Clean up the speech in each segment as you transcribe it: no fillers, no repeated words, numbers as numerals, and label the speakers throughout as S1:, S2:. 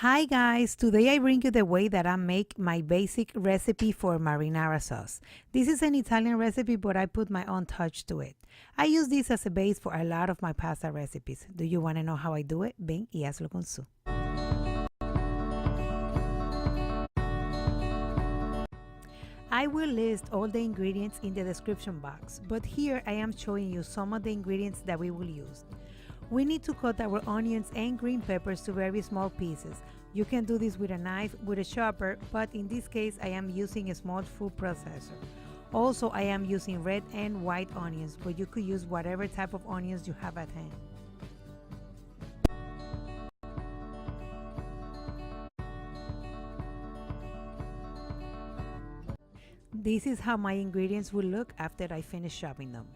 S1: Hi guys, today I bring you the way that I make my basic recipe for marinara sauce. This is an Italian recipe, but I put my own touch to it. I use this as a base for a lot of my pasta recipes. Do you want to know how I do it? Ven y hazlo con su. I will list all the ingredients in the description box, but here I am showing you some of the ingredients that we will use. We need to cut our onions and green peppers to very small pieces. You can do this with a knife, with a chopper, but in this case I am using a small food processor. Also, I am using red and white onions, but you could use whatever type of onions you have at hand. This is how my ingredients will look after I finish chopping them.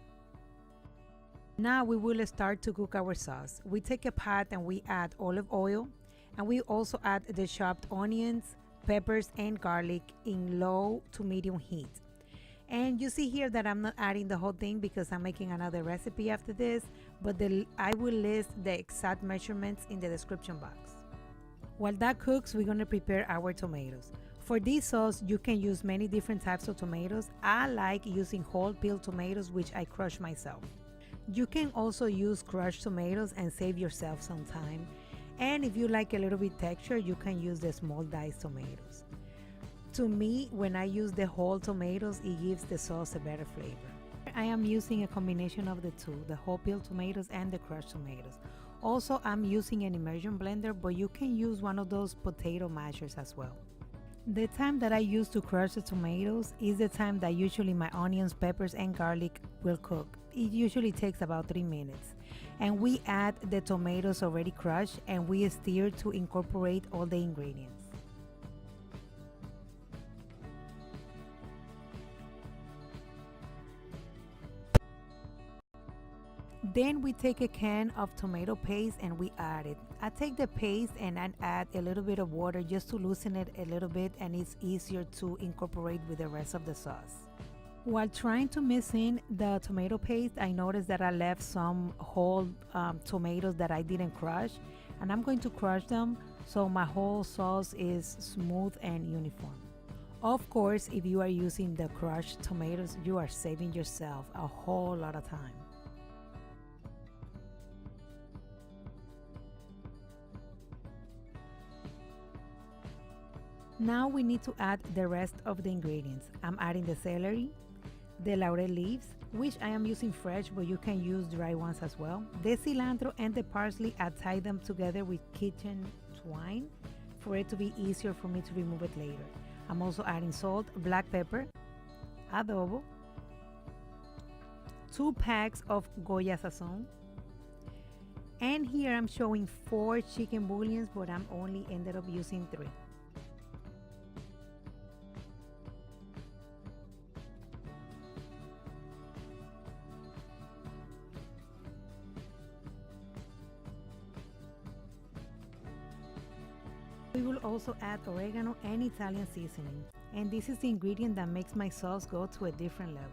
S1: Now we will start to cook our sauce. We take a pot and we add olive oil, and we also add the chopped onions, peppers and garlic in low to medium heat. And you see here that I'm not adding the whole thing because I'm making another recipe after this, but I will list the exact measurements in the description box. While that cooks, we're going to prepare our tomatoes. For this sauce, you can use many different types of tomatoes. I like using whole peeled tomatoes, which I crush myself. You can also use crushed tomatoes and save yourself some time. And if you like a little bit texture, you can use the small diced tomatoes. To me, when I use the whole tomatoes, it gives the sauce a better flavor. I am using a combination of the two, the whole peeled tomatoes and the crushed tomatoes. Also, I'm using an immersion blender, but you can use one of those potato mashers as well. The time that I use to crush the tomatoes is the time that usually my onions, peppers, and garlic will cook. It usually takes about 3 minutes. And we add the tomatoes already crushed and we stir to incorporate all the ingredients. Then we take a can of tomato paste and we add it. I take the paste and I add a little bit of water just to loosen it a little bit, and it's easier to incorporate with the rest of the sauce. While trying to mix in the tomato paste, I noticed that I left some whole tomatoes that I didn't crush, and I'm going to crush them so my whole sauce is smooth and uniform. Of course, if you are using the crushed tomatoes, you are saving yourself a whole lot of time. Now we need to add the rest of the ingredients. I'm adding the celery, the laurel leaves, which I am using fresh, but you can use dry ones as well. The cilantro and the parsley, I tie them together with kitchen twine for it to be easier for me to remove it later. I'm also adding salt, black pepper, adobo, 2 packs of Goya Sazon, and here I'm showing 4 chicken bouillons, but I'm only ended up using 3. We will also add oregano and Italian seasoning, and this is the ingredient that makes my sauce go to a different level.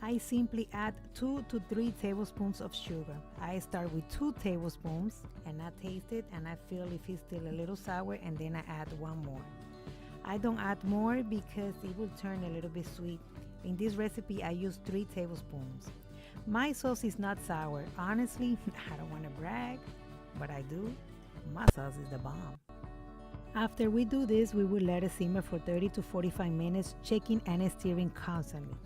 S1: I simply add 2 to 3 tablespoons of sugar. I start with 2 tablespoons and I taste it and I feel if it's still a little sour, and then I add 1 more. I don't add more because it will turn a little bit sweet. In this recipe I use 3 tablespoons. My sauce is not sour. Honestly, I don't want to brag, but I do. My sauce is the bomb. After we do this, we will let it simmer for 30 to 45 minutes, checking and stirring constantly.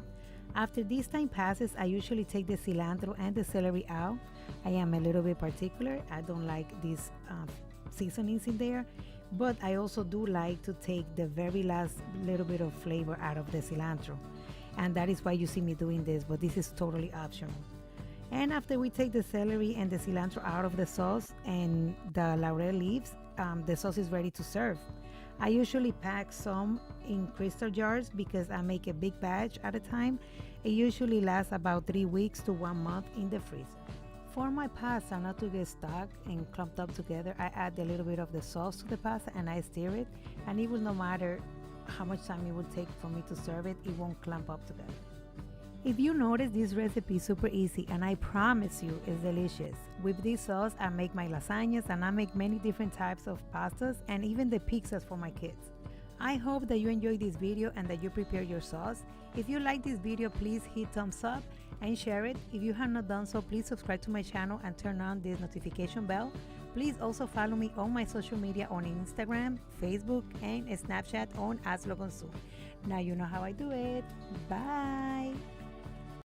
S1: After this time passes, I usually take the cilantro and the celery out. I am a little bit particular. I don't like these seasonings in there, but I also do like to take the very last little bit of flavor out of the cilantro. And that is why you see me doing this, but this is totally optional. And after we take the celery and the cilantro out of the sauce and the laurel leaves, the sauce is ready to serve. I usually pack some in crystal jars because I make a big batch at a time. It usually lasts about 3 weeks to 1 month in the freezer. For my pasta not to get stuck and clumped up together, I add a little bit of the sauce to the pasta and I stir it, and it will no matter how much time it will take for me to serve it, it won't clump up together. If you notice, this recipe is super easy and I promise you it's delicious. With this sauce, I make my lasagnas and I make many different types of pastas and even the pizzas for my kids. I hope that you enjoyed this video and that you prepare your sauce. If you like this video, please hit thumbs up and share it. If you have not done so, please subscribe to my channel and turn on this notification bell. Please also follow me on my social media on Instagram, Facebook, and Snapchat on Hazlo. Now you know how I do it. Bye!